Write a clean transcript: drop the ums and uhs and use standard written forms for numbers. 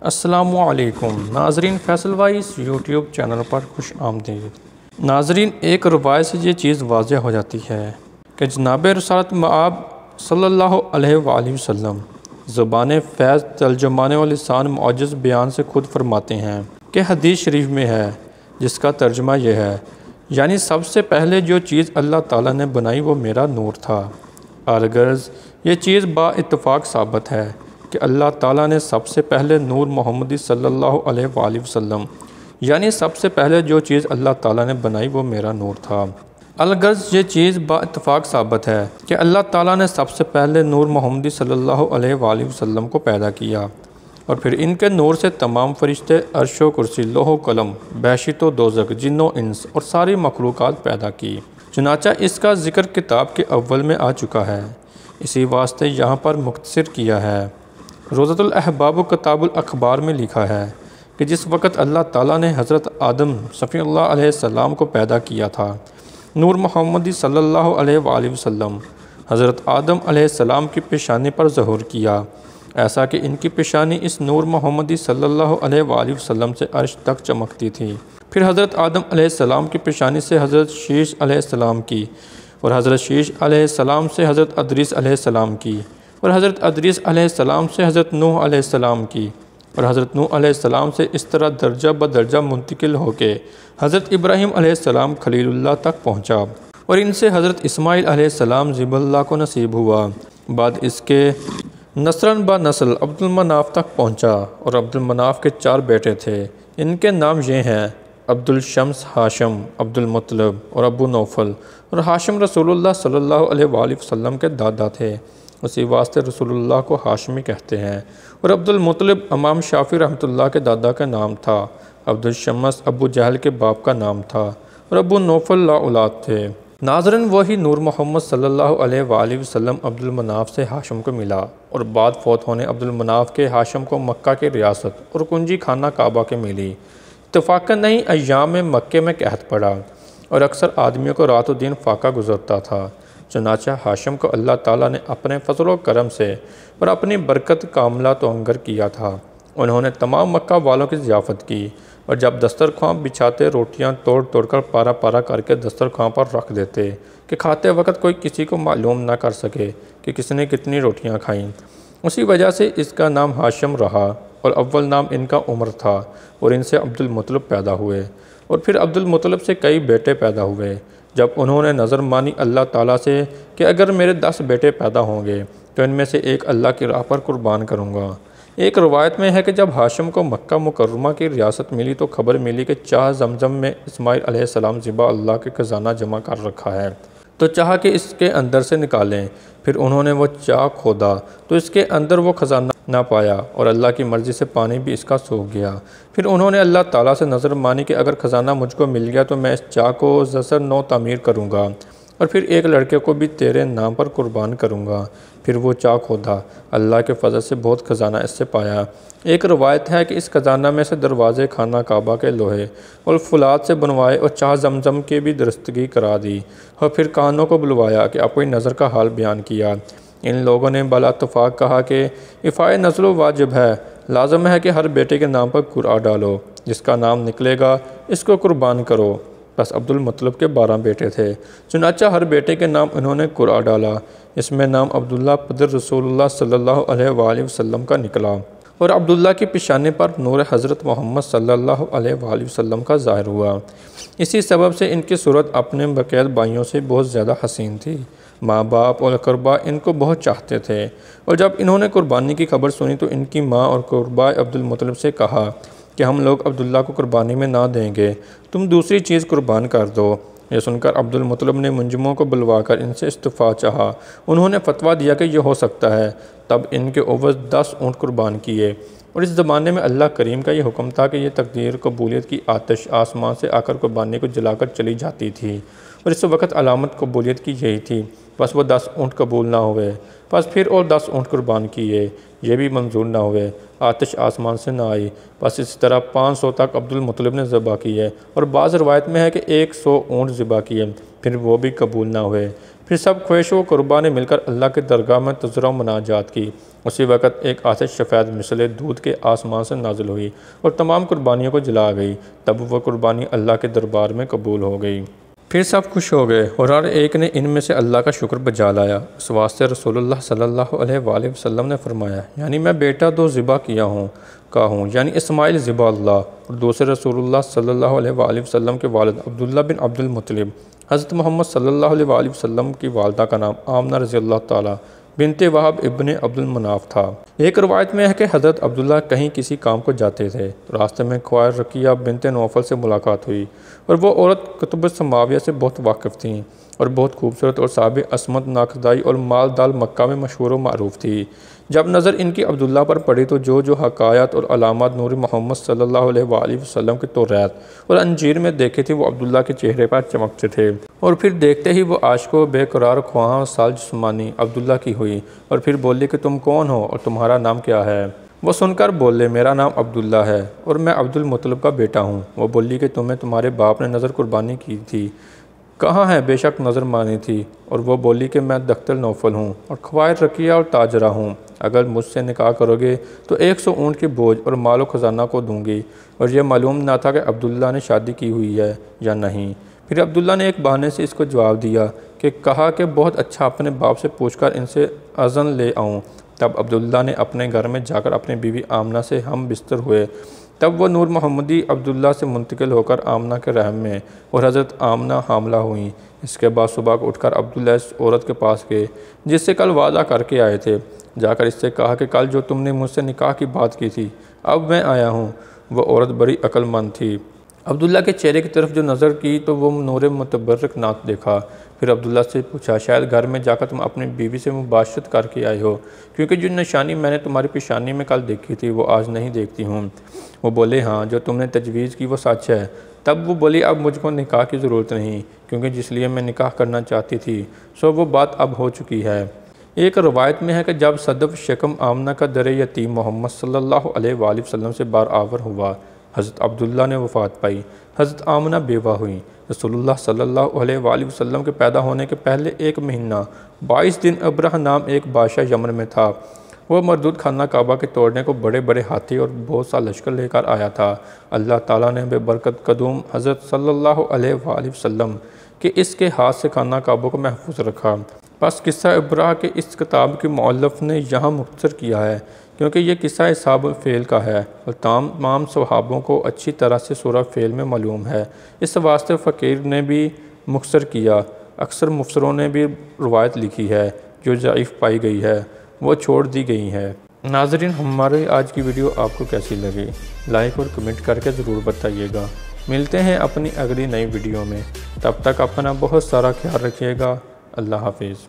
السلام علیکم ناظرین، فیصل وائس یوٹیوب چینل پر خوش آمدید۔ ناظرین، ایک روایت سے یہ چیز واضح ہو جاتی ہے کہ جناب رسالت مآب صلی اللہ علیہ وآلہ وسلم زبان فیض ترجمان و لسان معجز بیان سے خود فرماتے ہیں کہ حدیث شریف میں ہے، جس کا ترجمہ یہ ہے، یعنی سب سے پہلے جو چیز اللہ تعالیٰ نے بنائی وہ میرا نور تھا۔ الغرض یہ چیز با اتفاق ثابت ہے کہ اللہ تعالیٰ نے سب سے پہلے نور محمدی صلی اللہ علیہ وآلہ وسلم، یعنی سب سے پہلے جو چیز اللہ تعالیٰ نے بنائی وہ میرا نور تھا۔ الغرض یہ چیز با اتفاق ثابت ہے کہ اللہ تعالیٰ نے سب سے پہلے نور محمدی صلی اللہ علیہ وآلہ وسلم کو پیدا کیا، اور پھر ان کے نور سے تمام فرشتے، عرش و کرسی، لوح و قلم، بہشت و دوزخ، جن و انس اور ساری مخلوقات پیدا کی۔ چنانچہ اس کا ذکر کتاب کے اول میں آ چکا ہے، اسی واسطے یہاں پر مختصر کیا ہے۔ روضۃ الاحباب و کتاب الاخبار میں لکھا ہے کہ جس وقت اللہ تعالیٰ نے حضرت آدم صفی اللہ علیہ السلام کو پیدا کیا تھا، نور محمدی صلی اللہ علیہ وآلہ وسلم حضرت آدم علیہ السلام کی پیشانی پر ظہور کیا، ایسا کہ ان کی پیشانی اس نور محمدی صلی اللہ علیہ وآلہ وسلم سے عرش تک چمکتی تھی۔ پھر حضرت آدم علیہ السلام کی پیشانی سے حضرت شیش علیہ السلام کی، اور حضرت شیش علیہ السلام سے حضرت ادریس علیہ السلام کی، اور حضرت ادریس علیہ السلام سے حضرت نوح علیہ السلام کی، اور حضرت نوح علیہ السلام سے اس طرح درجہ بدرجہ منتقل ہو کے حضرت ابراہیم علیہ السلام خلیل اللہ تک پہنچا، اور ان سے حضرت اسماعیل علیہ السلام ذبح اللہ کو نصیب ہوا۔ بعد اس کے نسلاً با نسل عبد المناف تک پہنچا، اور عبد المناف کے 4 بیٹے تھے۔ ان کے نام یہ ہیں: عبد الشمس، ہاشم، عبد المطلب اور ابو نوفل، اور ہاشم رسول اللہ صلی اللہ علیہ وآلہ وسلم کے دادا تھے، اسی واسطے رسول اللہ کو ہاشمی کہتے ہیں۔ اور عبد المطلب امام شافعی رحمۃ اللہ کے دادا کا نام تھا۔ عبد الشمس ابو جہل کے باپ کا نام تھا، اور ابو نوفل لا اولاد تھے۔ ناظرین، وہی نور محمد صلی اللہ علیہ وآلہ وسلم عبد المناف سے ہاشم کو ملا، اور بعد فوت ہونے عبد المناف کے ہاشم کو مکہ کی ریاست اور کنجی خانہ کعبہ کے ملی۔ اتفاقاً نہیں ایام میں مکے میں قحط پڑا، اور اکثر آدمیوں کو رات و دن فاقہ گزرتا تھا۔ چنانچہ ہاشم کو اللہ تعالیٰ نے اپنے فضل و کرم سے اور اپنی برکت کاملہ توانگر کیا تھا۔ انہوں نے تمام مکہ والوں کی ضیافت کی، اور جب دسترخواں بچھاتے روٹیاں توڑ توڑ کر پارا پارا کر کے دسترخواں پر رکھ دیتے کہ کھاتے وقت کوئی کسی کو معلوم نہ کر سکے کہ کس نے کتنی روٹیاں کھائیں۔ اسی وجہ سے اس کا نام ہاشم رہا، اور اول نام ان کا عمر تھا، اور ان سے عبد المطلب پیدا ہوئے، اور پھر عبد المطلب سے کئی بیٹے پیدا ہوئے۔ جب انہوں نے نظر مانی اللہ تعالیٰ سے کہ اگر میرے 10 بیٹے پیدا ہوں گے تو ان میں سے ایک اللہ کی راہ پر قربان کروں گا۔ ایک روایت میں ہے کہ جب ہاشم کو مکہ مکرمہ کی ریاست ملی تو خبر ملی کہ چاہ زمزم میں اسماعیل علیہ السلام ذبح اللہ کے خزانہ جمع کر رکھا ہے، تو چاہ کہ اس کے اندر سے نکالیں۔ پھر انہوں نے وہ چاہ کھودا تو اس کے اندر وہ خزانہ نہ پایا، اور اللہ کی مرضی سے پانی بھی اس کا سوکھ گیا۔ پھر انہوں نے اللہ تعالیٰ سے نظر مانی کہ اگر خزانہ مجھ کو مل گیا تو میں اس چاہ کو زسر نو تعمیر کروں گا، اور پھر ایک لڑکے کو بھی تیرے نام پر قربان کروں گا۔ پھر وہ چاہ کھودا، اللہ کے فضل سے بہت خزانہ اس سے پایا۔ ایک روایت ہے کہ اس خزانہ میں سے دروازے خانہ کعبہ کے لوہے اور فولاد سے بنوائے، اور چاہ زمزم کی بھی درستگی کرا دی، اور پھر کہانوں کو بلوایا کہ اپنی نظر کا حال بیان کیا۔ ان لوگوں نے بلا اتفاق کہا کہ افائے نزل و واجب ہے، لازم ہے کہ ہر بیٹے کے نام پر قرعہ ڈالو، جس کا نام نکلے گا اس کو قربان کرو۔ بس عبد المطلب کے 12 بیٹے تھے، چنانچہ ہر بیٹے کے نام انہوں نے قرعہ ڈالا۔ اس میں نام عبداللہ پدر رسول اللہ صلی اللہ علیہ وآلہ وسلم کا نکلا، اور عبداللہ کی پیشانی پر نور حضرت محمد صلی اللہ علیہ وآلہ وسلم کا ظاہر ہوا۔ اسی سبب سے ان کی صورت اپنے بقید بھائیوں سے بہت زیادہ حسین تھی۔ ماں باپ اور اقربا ان کو بہت چاہتے تھے، اور جب انہوں نے قربانی کی خبر سنی تو ان کی ماں اور اقربا عبد المطلب سے کہا کہ ہم لوگ عبداللہ کو قربانی میں نہ دیں گے، تم دوسری چیز قربان کر دو۔ یہ سن کر عبد المطلب نے منجموں کو بلوا کر ان سے استعفا چاہا۔ انہوں نے فتویٰ دیا کہ یہ ہو سکتا ہے۔ تب ان کے عوض 10 اونٹ قربان کیے، اور اس زمانے میں اللہ کریم کا یہ حکم تھا کہ یہ تقدیر قبولیت کی آتش آسمان سے آ کر قربانی کو جلا کر چلی جاتی تھی، اور اس وقت علامت قبولیت کی یہی تھی۔ بس وہ 10 اونٹ قبول نہ ہوئے، بس پھر اور 10 اونٹ قربان کیے، یہ بھی منظور نہ ہوئے، آتش آسمان سے نہ آئی، بس اس طرح 500 تک عبدالمطلب نے ذبح کیے، اور بعض روایت میں ہے کہ 100 اونٹ ذبح کیے، پھر وہ بھی قبول نہ ہوئے۔ پھر سب خویش و قربا نے مل کر اللہ کے درگاہ میں تضرع و مناجات کی۔ اسی وقت ایک آتش سفید مثل دودھ کے آسمان سے نازل ہوئی اور تمام قربانیوں کو جلا گئی، تب وہ قربانی اللہ کے دربار میں قبول ہو گئی۔ پھر سب خوش ہو گئے اور ہر ایک نے ان میں سے اللہ کا شکر بجا لایا۔ اس واسطے رسول اللہ صلی اللہ علیہ وآلہ وسلم نے فرمایا، یعنی میں بیٹا 2 ذبح کیا ہوں، یعنی اسماعیل ذبح اللہ، اور دوسرے رسول اللہ صلی اللہ علیہ وآلہ وسلم کے والد عبداللہ بن عبد المطلب، حضرت محمد صلی اللہ علیہ وآلہ وسلم کی والدہ کا نام آمنہ رضی اللہ تعالیٰ بنت وہب ابن عبد المناف تھا۔ ایک روایت میں ہے کہ حضرت عبداللہ کہیں کسی کام کو جاتے تھے، راستے میں خوائر رقیہ بنت نوفل سے ملاقات ہوئی، اور وہ عورت کتب سماویہ سے بہت واقف تھیں اور بہت خوبصورت اور صاحب عصمت ناقصدائی اور مالدار مکہ میں مشہور و معروف تھی۔ جب نظر ان کی عبداللہ پر پڑی تو جو حقائق اور علامات نور محمد صلی اللہ علیہ وآلہ وسلم کے توریت اور انجیل میں دیکھے تھے وہ عبداللہ کے چہرے پر چمکتے تھے، اور پھر دیکھتے ہی وہ عاشق و بے قرار خواہاں سال جسمانی عبداللہ کی ہوئی، اور پھر بولی کہ تم کون ہو اور تمہارا نام کیا ہے؟ وہ سن کر بولے، میرا نام عبداللہ ہے اور میں عبد المطلب کا بیٹا ہوں۔ وہ بولی کہ تمہیں تمہارے باپ نے نظر قربانی کی تھی، کہاں ہے؟ بے شک نظر مانی تھی۔ اور وہ بولی کہ میں دختر نوفل ہوں اور خوائر رقیہ اور تاجرہ ہوں، اگر مجھ سے نکاح کرو گے تو 100 اونٹ کے بوجھ اور مال و خزانہ کو دوں گی۔ اور یہ معلوم نہ تھا کہ عبداللہ نے شادی کی ہوئی ہے یا نہیں۔ پھر عبداللہ نے ایک بہانے سے اس کو جواب دیا کہ کہا کہ بہت اچھا، اپنے باپ سے پوچھ کر ان سے اذن لے آؤں۔ تب عبداللہ نے اپنے گھر میں جا کر اپنی بیوی آمنہ سے ہم بستر ہوئے، تب وہ نور محمدی عبداللہ سے منتقل ہو کر آمنہ کے رحم میں، اور حضرت آمنہ حاملہ ہوئیں۔ اس کے بعد صبح کو اٹھ کر عبداللہ اس عورت کے پاس گئے جس سے کل وعدہ کر کے آئے تھے، جا کر اس سے کہا کہ کل جو تم نے مجھ سے نکاح کی بات کی تھی اب میں آیا ہوں۔ وہ عورت بڑی عقل مند تھی، عبداللہ کے چہرے کی طرف جو نظر کی تو وہ نور متبرک نہ دیکھا۔ پھر عبداللہ سے پوچھا، شاید گھر میں جا کر تم اپنی بیوی سے مباشرت کر کے آئے ہو، کیونکہ جو نشانی میں نے تمہاری پیشانی میں کل دیکھی تھی وہ آج نہیں دیکھتی ہوں۔ وہ بولے، ہاں، جو تم نے تجویز کی وہ سچ ہے۔ تب وہ بولی، اب مجھ کو نکاح کی ضرورت نہیں، کیونکہ جس لیے میں نکاح کرنا چاہتی تھی سو وہ بات اب ہو چکی ہے۔ ایک روایت میں ہے کہ جب صدف شکم آمنہ کا در یتیم محمد صلی اللہ علیہ وآلہ وسلم سے برآور ہوا، حضرت عبداللہ نے وفات پائی، حضرت آمنہ بیوہ ہوئیں۔ رسول اللہ صلی اللہ علیہ وآلہ وسلم کے پیدا ہونے کے پہلے 1 مہینہ 22 دن ابرہ نام ایک بادشاہ یمن میں تھا۔ وہ مردود خانہ کعبہ کے توڑنے کو بڑے بڑے ہاتھی اور بہت سا لشکر لے کر آیا تھا۔ اللہ تعالیٰ نے بے برکت قدوم حضرت صلی اللہ علیہ وآلہ وسلم کہ اس کے ہاتھ سے خانہ کعبہ کو محفوظ رکھا۔ بس قصہ ابرہ کے اس کتاب کے مؤلف نے یہاں مختصر کیا ہے، کیونکہ یہ قصہ اصحاب الفیل کا ہے اور تمام صحابوں کو اچھی طرح سے سورہ فیل میں معلوم ہے، اس واسطے فقیر نے بھی مختصر کیا۔ اکثر مفسروں نے بھی روایت لکھی ہے جو ضعیف پائی گئی ہے، وہ چھوڑ دی گئی ہے۔ ناظرین، ہماری آج کی ویڈیو آپ کو کیسی لگی؟ لائک اور کمنٹ کر کے ضرور بتائیے گا۔ ملتے ہیں اپنی اگلی نئی ویڈیو میں، تب تک اپنا بہت سارا خیال رکھیے گا۔ اللہ حافظ۔